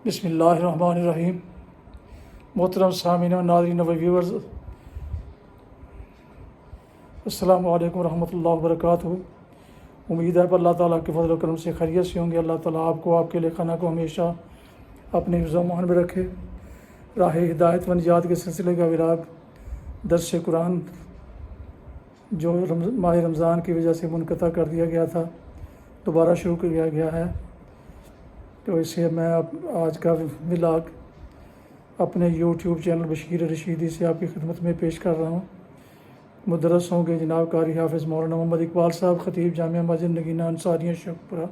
بسم اللہ الرحمن الرحیم۔ محترم سامعین و ناظرین و ویورز، السلام علیکم ورحمۃ اللہ وبرکاتہ۔ امید ہے کہ اللہ تعالیٰ کے فضل و کرم سے خیریت سے ہوں گے۔ اللہ تعالیٰ آپ کو، آپ کے لیے خانہ کو ہمیشہ اپنے حفظ و امان میں رکھے۔ راہ ہدایت و نجات کے سلسلے کا وراگ درس قرآن جو ماہ رمضان کی وجہ سے منقطع کر دیا گیا تھا، دوبارہ شروع کیا گیا ہے۔ تو اسے میں آج کا ولاگ اپنے یوٹیوب چینل بشیر رشیدی سے آپ کی خدمت میں پیش کر رہا ہوں۔ مدرس ہوں گے جناب قاری حافظ مولانا محمد اقبال صاحب، خطیب جامعہ مسجد نگینہ انصاریہ شیخپورہ۔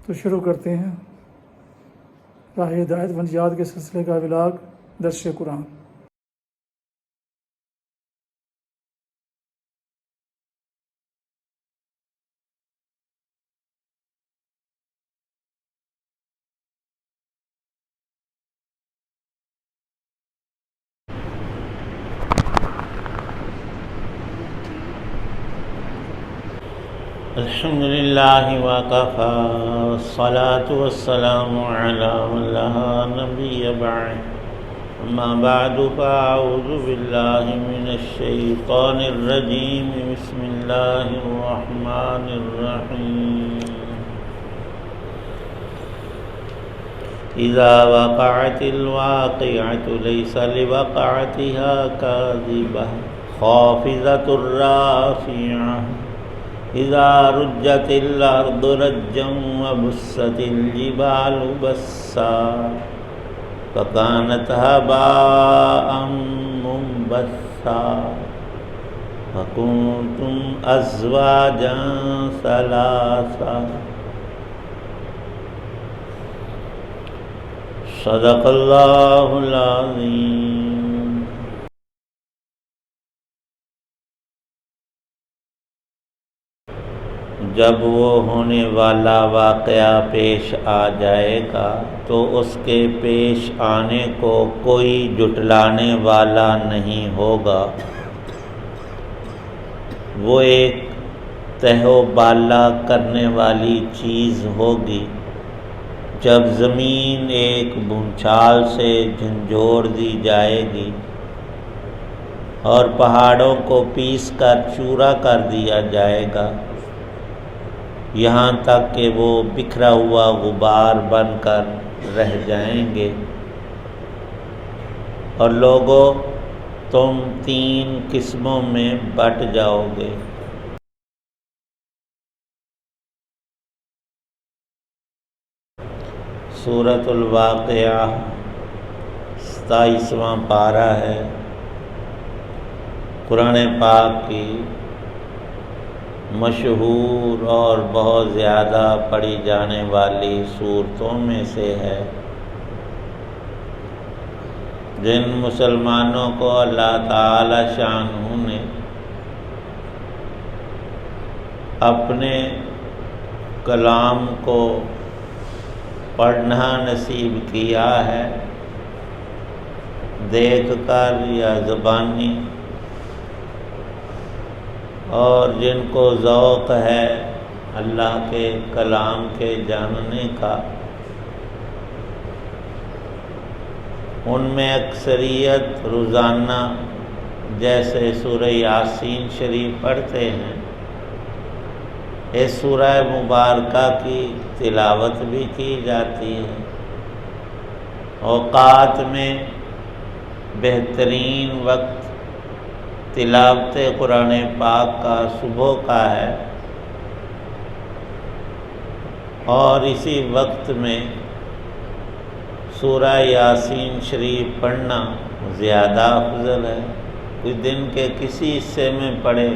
تو شروع کرتے ہیں راہ ہدایت و نجات کے سلسلے کا ولاگ درس قرآن۔ الحمد للہ وکفی والصلاة والسلام علی من لا نبی بعد، اما بعد فاعوذ باللہ من الشیطان الرجیم، بسم اللہ الرحمن الرحیم۔ اذا وقعت الواقعة لیس لوقعتها کاذبة خافضة رافعة اذا رجت الارض رجا وبست الجبال بسا فكانت هباء منبثا فكنتم ازواجا ثلاثا۔ صدق اللہ العظیم۔ جب وہ ہونے والا واقعہ پیش آ جائے گا تو اس کے پیش آنے کو کوئی جھٹلانے والا نہیں ہوگا۔ وہ ایک تہ و بالا کرنے والی چیز ہوگی۔ جب زمین ایک بھونچال سے جھنجھوڑ دی جائے گی اور پہاڑوں کو پیس کر چورا کر دیا جائے گا، یہاں تک کہ وہ بکھرا ہوا غبار بن کر رہ جائیں گے۔ اور لوگوں، تم 3 قسموں میں بٹ جاؤ گے۔ سورۃ الواقعہ 27واں پارہ ہے قرآن پاک کی مشہور اور بہت زیادہ پڑھی جانے والی صورتوں میں سے ہے، جن مسلمانوں کو اللہ تعالی شانہ نے اپنے کلام کو پڑھنا نصیب کیا ہے، دیکھ کر یا زبانی، اور جن کو ذوق ہے اللہ کے کلام کے جاننے کا، ان میں اکثریت روزانہ جیسے سورہ یاسین شریف پڑھتے ہیں، اس سورہ مبارکہ کی تلاوت بھی کی جاتی ہے۔ اوقات میں بہترین وقت تلاوت قرآن پاک کا صبح کا ہے، اور اسی وقت میں سورہ یاسین شریف پڑھنا زیادہ افضل ہے۔ کوئی دن کے کسی حصے میں پڑھے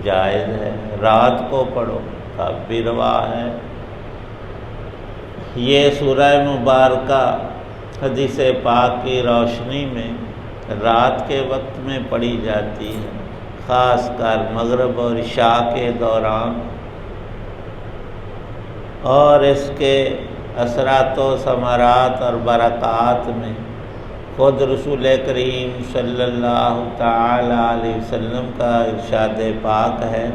جائز ہے، رات کو پڑھو تب بھی روا ہے۔ یہ سورہ مبارکہ حدیث پاک کی روشنی میں رات کے وقت میں پڑھی جاتی ہے، خاص کر مغرب اور عشاء کے دوران، اور اس کے اثرات و ثمرات اور برکات میں خود رسول کریم صلی اللہ تعالی علیہ وسلم کا ارشاد پاک ہے،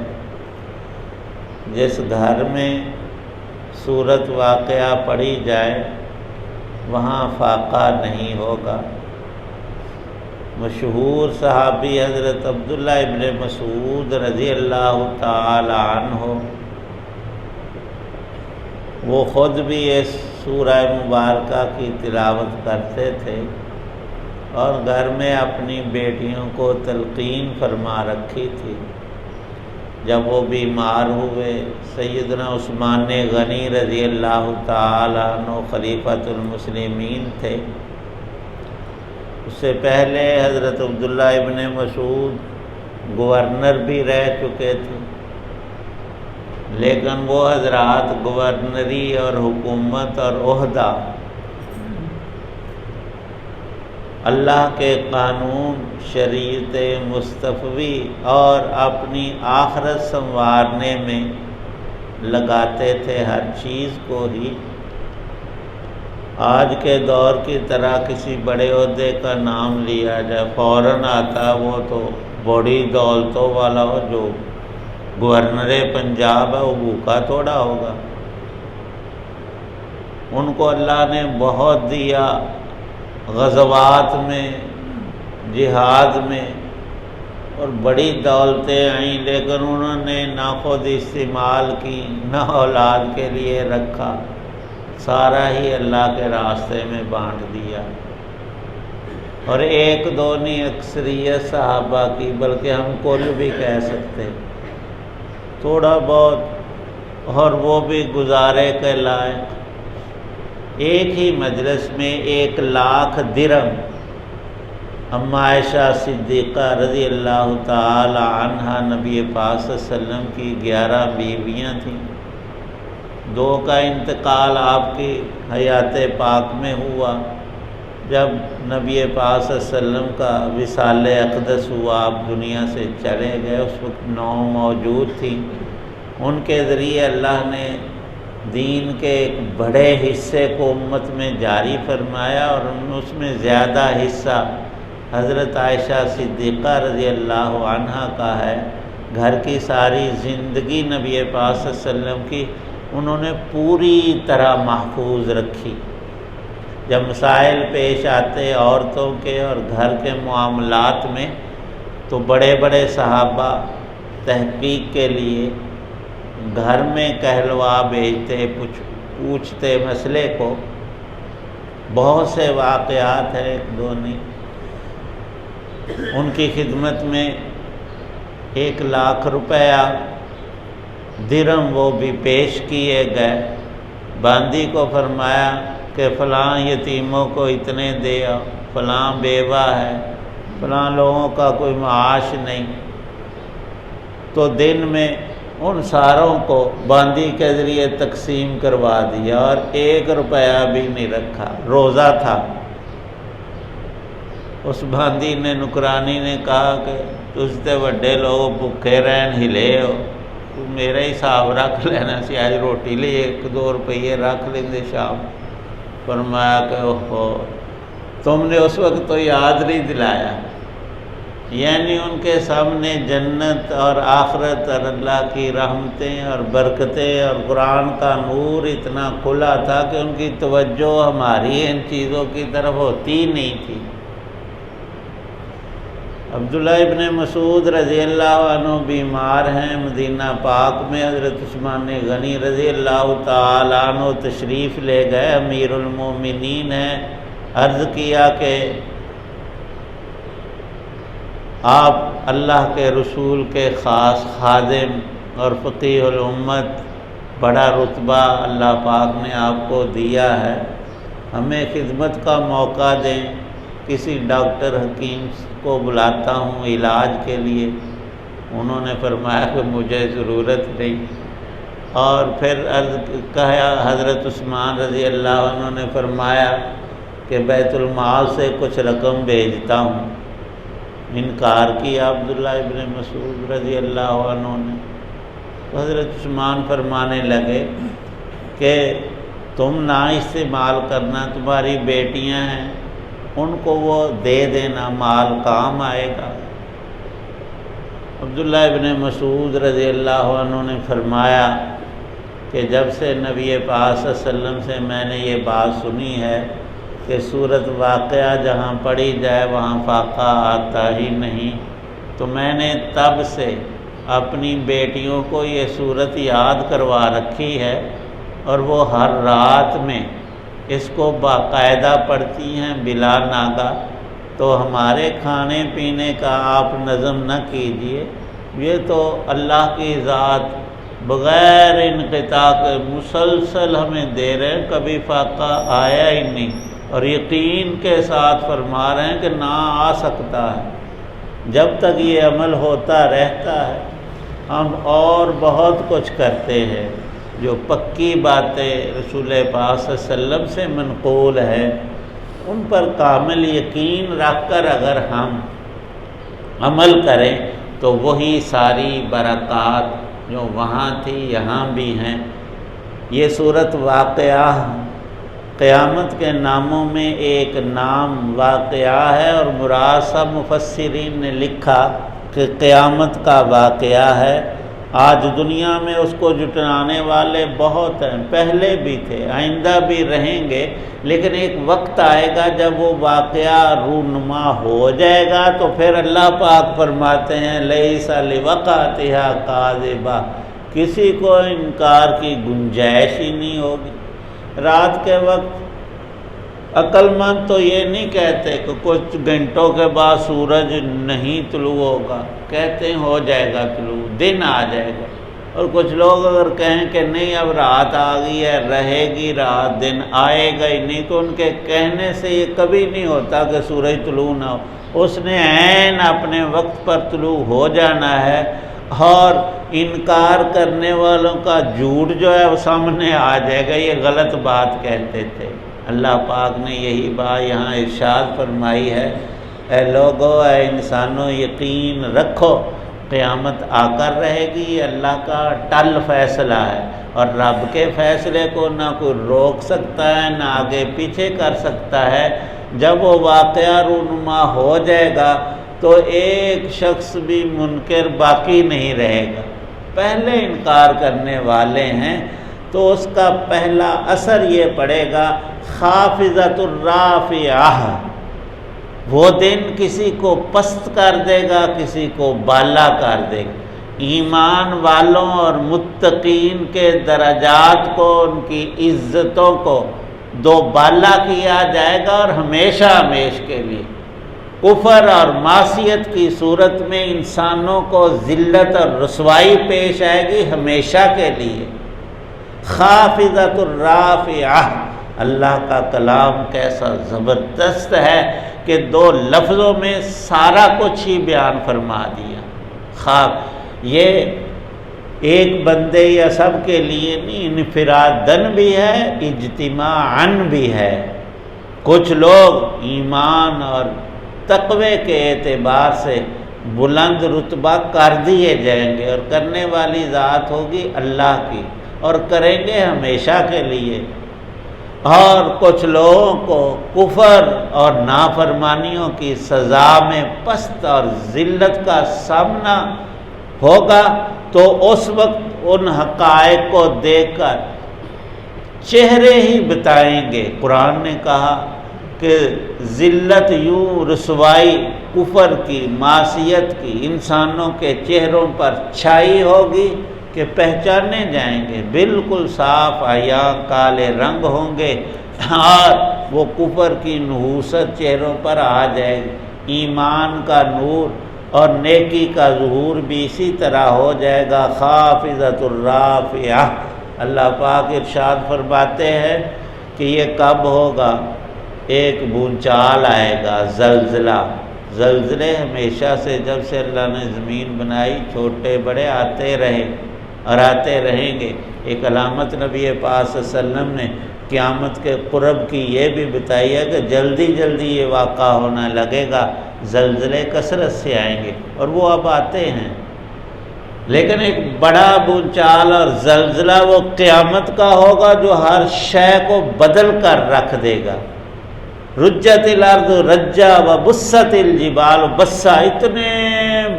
جس گھر میں سورت واقعہ پڑھی جائے وہاں فاقہ نہیں ہوگا۔ مشہور صحابی حضرت عبداللہ ابن مسعود رضی اللہ تعالی عنہ، وہ خود بھی اس سورہ مبارکہ کی تلاوت کرتے تھے اور گھر میں اپنی بیٹیوں کو تلقین فرما رکھی تھی۔ جب وہ بیمار ہوئے، سیدنا عثمان غنی رضی اللہ تعالی عنہ خلیفۃ المسلمین تھے، اس سے پہلے حضرت عبداللہ ابن مسعود گورنر بھی رہ چکے تھے، لیکن وہ حضرات گورنری اور حکومت اور عہدہ اللہ کے قانون، شریعت مصطفی اور اپنی آخرت سنوارنے میں لگاتے تھے ہر چیز کو ہی۔ آج کے دور کی طرح کسی بڑے عہدے کا نام لیا جائے فوراً آتا، وہ تو بڑی دولتوں والا ہو، جو گورنر پنجاب ہے وہ بھوکا تھوڑا ہوگا۔ ان کو اللہ نے بہت دیا، غزوات میں، جہاد میں، اور بڑی دولتیں آئیں، لیکن انہوں نے نہ خود استعمال کی نہ اولاد کے لیے رکھا، سارا ہی اللہ کے راستے میں بانٹ دیا۔ اور ایک دو نہیں، اکثریت صحابہ کی، بلکہ ہم کل بھی کہہ سکتے، تھوڑا بہت، اور وہ بھی گزارے کے لائق۔ ایک ہی مجلس میں 1,00,000 درہم اما عائشہ صدیقہ رضی اللہ تعالی عنہا، نبی پاک صلی اللہ علیہ وسلم کی 11 بیویاں تھیں، 2 کا انتقال آپ کی حیات پاک میں ہوا۔ جب نبی پاک صلی اللہ علیہ وسلم کا وصال اقدس ہوا، آپ دنیا سے چلے گئے، اس وقت 9 موجود تھیں۔ ان کے ذریعے اللہ نے دین کے ایک بڑے حصے کو امت میں جاری فرمایا، اور اس میں زیادہ حصہ حضرت عائشہ صدیقہ رضی اللہ عنہا کا ہے۔ گھر کی ساری زندگی نبی پاک صلی اللہ علیہ وسلم کی انہوں نے پوری طرح محفوظ رکھی۔ جب مسائل پیش آتے عورتوں کے اور گھر کے معاملات میں، تو بڑے بڑے صحابہ تحقیق کے لیے گھر میں کہلوا بھیجتے، پوچھتے مسئلے کو۔ بہت سے واقعات ہیں، 1 2 نہیں۔ ان کی خدمت میں 1,00,000 روپیہ درہم وہ بھی پیش کیے گئے۔ باندی کو فرمایا کہ فلاں یتیموں کو اتنے دے، فلاں بیوہ ہے، فلاں لوگوں کا کوئی معاش نہیں، تو دن میں ان ساروں کو باندی کے ذریعے تقسیم کروا دیا، اور 1 روپیہ بھی نہیں رکھا۔ روزہ تھا، اس باندی نے، نکرانی نے کہا کہ تجھ تے وڈے لوگ بھوکے رہن ہلے ہو، تو میرا حساب رکھ لینا سی، آج روٹی لی 1 2 روپیے رکھ لیندے شام۔ فرمایا کہ اوہو، تم نے اس وقت تو یاد نہیں دلایا۔ یعنی ان کے سامنے جنت اور آخرت اور اللہ کی رحمتیں اور برکتیں اور قرآن کا نور اتنا کھلا تھا کہ ان کی توجہ ہماری ان چیزوں کی طرف ہوتی نہیں تھی۔ عبداللہ ابن مسعود رضی اللہ عنہ بیمار ہیں مدینہ پاک میں، حضرت عثمان غنی رضی اللہ تعالی عنہ تشریف لے گئے، امیر المومنین ہیں۔ عرض کیا کہ آپ اللہ کے رسول کے خاص خادم اور فقیہ الامت، بڑا رتبہ اللہ پاک نے آپ کو دیا ہے، ہمیں خدمت کا موقع دیں، کسی ڈاکٹر حکیم کو بلاتا ہوں علاج کے لیے۔ انہوں نے فرمایا کہ مجھے ضرورت نہیں، اور پھر کہا حضرت عثمان رضی اللہ عنہ نے فرمایا کہ بیت المال سے کچھ رقم بھیجتا ہوں۔ انکار کیا عبداللہ ابن مسعود رضی اللہ عنہ نے۔ تو حضرت عثمان فرمانے لگے کہ تم نہ استعمال کرنا، تمہاری بیٹیاں ہیں، ان کو وہ دے دینا، مال کام آئے گا۔ عبداللہ ابن مسعود رضی اللہ عنہ نے فرمایا کہ جب سے نبی پاک صلی اللہ علیہ وسلم سے میں نے یہ بات سنی ہے، کہ صورت واقعہ جہاں پڑھی جائے وہاں فاقہ آتا ہی نہیں، تو میں نے تب سے اپنی بیٹیوں کو یہ صورت یاد کروا رکھی ہے، اور وہ ہر رات میں اس کو باقاعدہ پڑھتی ہیں بلا ناگا۔ تو ہمارے کھانے پینے کا آپ نظم نہ کیجئے، یہ تو اللہ کی ذات بغیر انقطاع کے مسلسل ہمیں دے رہے ہیں، کبھی فاقہ آیا ہی نہیں، اور یقین کے ساتھ فرما رہے ہیں کہ نہ آ سکتا ہے۔ جب تک یہ عمل ہوتا رہتا ہے ہم اور بہت کچھ کرتے ہیں، جو پکی باتیں رسول پاک صلی اللہ علیہ وسلم سے منقول ہے ان پر کامل یقین رکھ کر اگر ہم عمل کریں تو وہی ساری برکات جو وہاں تھی یہاں بھی ہیں۔ یہ صورت واقعہ قیامت کے ناموں میں ایک نام واقعہ ہے، اور مراد سب مفسرین نے لکھا کہ قیامت کا واقعہ ہے۔ آج دنیا میں اس کو جٹلانے والے بہت ہیں، پہلے بھی تھے، آئندہ بھی رہیں گے، لیکن ایک وقت آئے گا جب وہ واقعہ رونما ہو جائے گا تو پھر اللہ پاک فرماتے ہیں لیس لوقعتھا کاذبہ، کسی کو انکار کی گنجائش ہی نہیں ہوگی۔ رات کے وقت عقل مند تو یہ نہیں کہتے کہ کچھ گھنٹوں کے بعد سورج نہیں طلوع ہوگا، کہتے ہیں ہو جائے گا طلوع، دن آ جائے گا۔ اور کچھ لوگ اگر کہیں کہ نہیں اب رات آ گئی ہے، رہے گی رات، دن آئے گا ہی نہیں، تو ان کے کہنے سے یہ کبھی نہیں ہوتا کہ سورج طلوع نہ ہو، اس نے عین اپنے وقت پر طلوع ہو جانا ہے۔ اور انکار کرنے والوں کا جھوٹ جو ہے وہ سامنے آ جائے گا، یہ غلط بات کہتے تھے۔ اللہ پاک نے یہی بات یہاں ارشاد فرمائی ہے، اے لوگو، اے انسانوں، یقین رکھو قیامت آ کر رہے گی، یہ اللہ کا ٹل فیصلہ ہے، اور رب کے فیصلے کو نہ کوئی روک سکتا ہے نہ آگے پیچھے کر سکتا ہے۔ جب وہ واقعہ رونما ہو جائے گا تو ایک شخص بھی منکر باقی نہیں رہے گا۔ پہلے انکار کرنے والے ہیں تو اس کا پہلا اثر یہ پڑے گا خافضۃ الرافعہ، وہ دن کسی کو پست کر دے گا، کسی کو بالا کر دے گا۔ ایمان والوں اور متقین کے درجات کو، ان کی عزتوں کو دو بالا کیا جائے گا، اور ہمیشہ ہمیش کے لیے۔ کفر اور معصیت کی صورت میں انسانوں کو ذلت اور رسوائی پیش آئے گی ہمیشہ کے لیے۔ خافضۃ الرافعہ، اللہ کا کلام کیسا زبردست ہے کہ دو لفظوں میں سارا کچھ ہی بیان فرما دیا۔ یہ ایک بندے یا سب کے لیے نہیں، انفرادن بھی ہے، اجتماعاً بھی ہے۔ کچھ لوگ ایمان اور تقوی کے اعتبار سے بلند رتبہ کر دیے جائیں گے، اور کرنے والی ذات ہوگی اللہ کی، اور کریں گے ہمیشہ کے لیے۔ اور کچھ لوگوں کو کفر اور نافرمانیوں کی سزا میں پست اور ذلت کا سامنا ہوگا، تو اس وقت ان حقائق کو دیکھ کر چہرے ہی بتائیں گے۔ قرآن نے کہا کہ ذلت یوں رسوائی کفر کی، معصیت کی انسانوں کے چہروں پر چھائی ہوگی کہ پہچانے جائیں گے، بالکل صاف عیاں کالے رنگ ہوں گے، اور وہ کفر کی نحوست چہروں پر آ جائے گی۔ ایمان کا نور اور نیکی کا ظہور بھی اسی طرح ہو جائے گا۔ خافضۃ الرافعہ، اللہ پاک ارشاد فرماتے ہیں کہ یہ کب ہوگا؟ ایک بھونچال آئے گا، زلزلہ۔ زلزلے ہمیشہ سے، جب سے اللہ نے زمین بنائی، چھوٹے بڑے آتے رہے اور آتے رہیں گے۔ ایک علامت نبی پاک صلی اللہ علیہ وسلم نے قیامت کے قرب کی یہ بھی بتائی ہے کہ جلدی جلدی یہ واقع ہونا لگے گا، زلزلے کثرت سے آئیں گے، اور وہ اب آتے ہیں۔ لیکن ایک بڑا بھونچال اور زلزلہ وہ قیامت کا ہوگا جو ہر شے کو بدل کر رکھ دے گا۔ رجت الارض رجا وبست الجبال بسا، اتنے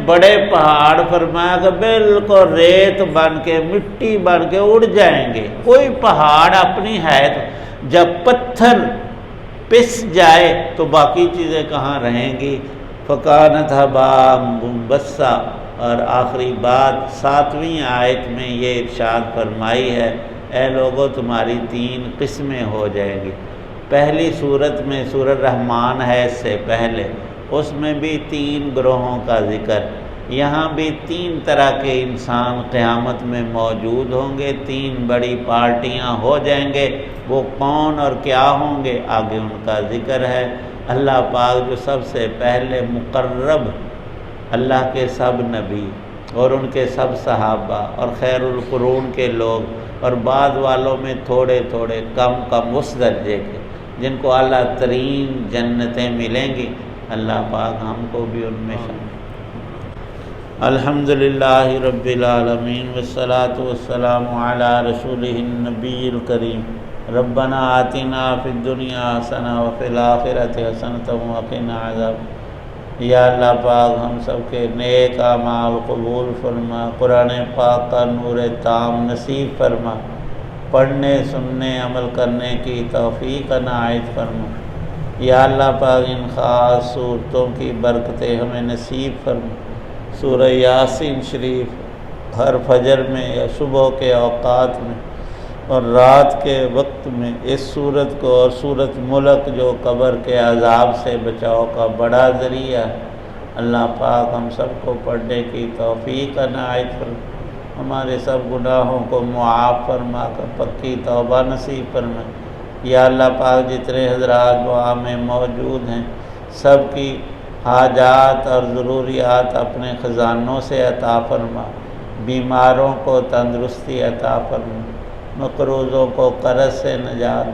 بڑے پہاڑ فرمایا کہ بالکل ریت بن کے، مٹی بن کے اڑ جائیں گے، کوئی پہاڑ اپنی حیث۔ جب پتھر پس جائے تو باقی چیزیں کہاں رہیں گی؟ فکانت حباء منبثا۔ اور آخری بات 7ویں آیت میں یہ ارشاد فرمائی ہے، اے لوگو تمہاری 3 قسمیں ہو جائیں گی۔ پہلی صورت میں سورہ رحمان ہے اس سے پہلے، اس میں بھی 3 گروہوں کا ذکر، یہاں بھی 3 طرح کے انسان قیامت میں موجود ہوں گے، 3 بڑی پارٹیاں ہو جائیں گے۔ وہ کون اور کیا ہوں گے آگے ان کا ذکر ہے۔ اللہ پاک جو سب سے پہلے مقرب اللہ کے سب نبی اور ان کے سب صحابہ اور خیر القرون کے لوگ اور بعد والوں میں تھوڑے تھوڑے کم اس درجے کے جن کو اعلیٰ ترین جنتیں ملیں گی، اللہ پاک ہم کو بھی ان میں شامل۔ الحمدللہ رب العالمین والصلاة والسلام علی رسولہ النبی الکریم۔ ربنا آتنا فی الدنیا حسنہ وفی الآخرۃ حسنۃ وقنا عذاب۔ یا اللہ پاک ہم سب کے نیک اعمال قبول فرما، قرآن پاک کا نور تام نصیب فرما، پڑھنے سننے عمل کرنے کی توفیق عنایت فرما۔ یا اللہ پاک ان خاص صورتوں کی برکتیں ہمیں نصیب فرما۔ سورہ یاسین شریف ہر فجر میں یا صبح کے اوقات میں اور رات کے وقت میں اس صورت کو اور صورت ملک جو قبر کے عذاب سے بچاؤ کا بڑا ذریعہ ہے، اللہ پاک ہم سب کو پڑھنے کی توفیق عنایت فرما۔ ہمارے سب گناہوں کو معاف فرما کر پکی توبہ نصیب فرما۔ یا اللہ پاک جتنے حضرات دعا میں موجود ہیں سب کی حاجات اور ضروریات اپنے خزانوں سے عطا فرما، بیماروں کو تندرستی عطا فرما، مقروضوں کو قرض سے نجات،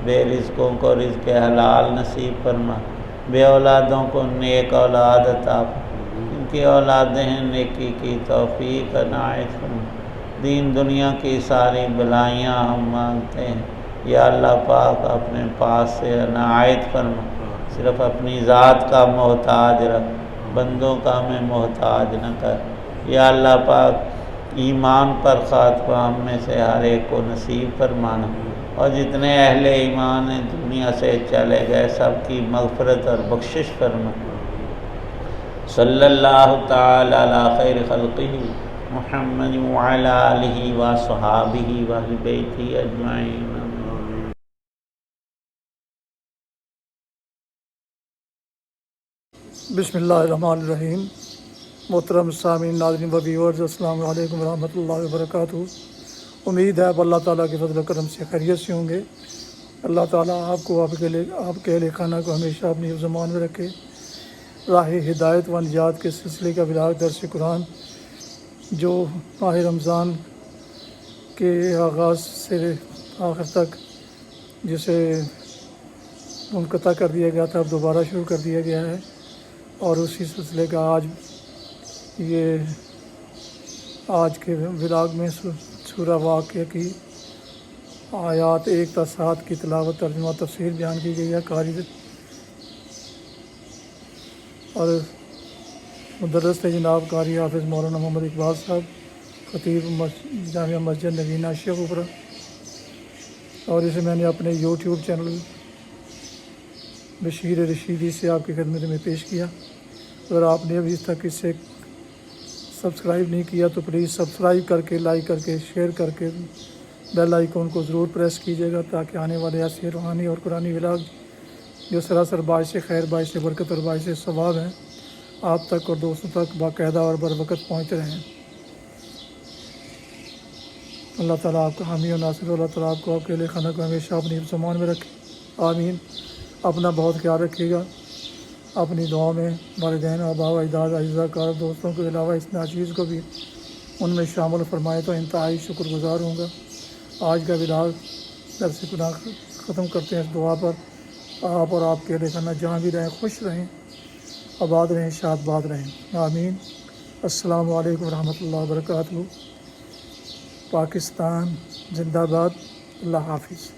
بے رزقوں کو رزق حلال نصیب فرما، بے اولادوں کو نیک اولاد عطا فرما، ان کی اولادیں ہیں نیکی کی توفیق عنایت فرما۔ دین دنیا کی ساری بلائیاں ہم مانگتے ہیں، یا اللہ پاک اپنے پاس سے عنایت فرما، صرف اپنی ذات کا محتاج رکھ، بندوں کا میں محتاج نہ کر۔ یا اللہ پاک ایمان پر خاتمہ ہم میں سے ہر ایک کو نصیب فرمانا، اور جتنے اہل ایمان ہیں دنیا سے چلے گئے سب کی مغفرت اور بخشش فرما۔ صلی اللہ تعالی علی خیر خلقہ محمد وعلی آلہ وصحابہ واہل بیتہ اجمعین۔ بسم اللہ الرحمن الرحیم۔ محترم سامعین، ناظرین و ویورز، السلام علیکم ورحمۃ اللہ وبرکاتہ۔ امید ہے آپ اللہ تعالیٰ کے فضل و کرم سے خیریت سے ہوں گے۔ اللہ تعالیٰ آپ کو آپ کے اہل خانہ کو ہمیشہ اپنی حفظ و امان میں رکھے۔ راہ ہدایت و نجات کے سلسلے کا ولاغ درس قرآن جو ماہ رمضان کے آغاز سے آخر تک جسے منقطع کر دیا گیا تھا اب دوبارہ شروع کر دیا گیا ہے، اور اسی سلسلے کا آج کے ولاگ میں سورہ واقعہ کی آیات 1 تا 7 کی تلاوت، ترجمہ، تفسیر بیان کی گئی ہے۔ قاری اور مدرس تھے جناب قاری حافظ مولانا محمد اقبال صاحب، خطیب جامعہ مسجد نگینہ شیخ اوپرا، اور اسے میں نے اپنے یوٹیوب چینل بشیر رشیدی سے آپ کی خدمت میں پیش کیا۔ اگر آپ نے ابھی تک اسے سبسکرائب نہیں کیا تو پلیز سبسکرائب کر کے، لائک کر کے، شیئر کر کے بیل آئیکن کو ضرور پریس کیجیے گا، تاکہ آنے والے ایسے روحانی اور قرآنی ولاگ جو سراسر باعث خیر، باعث برکت اور باعث ثواب ہیں آپ تک اور دوستوں تک باقاعدہ اور بروقت پہنچتے رہیں۔ اللہ تعالیٰ آپ کا حامی و ناصر، اللہ تعالیٰ آپ کو آپ کے اہل خانہ کو ہمیشہ اپنی حفظ و امان میں رکھے، آمین۔ اپنا بہت خیال رکھیے گا، اپنی دعاؤں میں والدین، آباء و اجداد، اعزاء کار دوستوں کے علاوہ اس ناچیز کو بھی ان میں شامل فرمائے تو انتہائی شکر گزار ہوں گا۔ آج کا ولاگ درس قرآن ختم کرتے ہیں اس دعا پر، آپ اور آپ کے اہل خانہ جہاں بھی رہیں خوش رہیں، آباد رہیں، شاد باد رہیں، آمین۔ السلام علیکم ورحمۃ اللہ وبرکاتہ۔ پاکستان زندہ باد۔ اللہ حافظ۔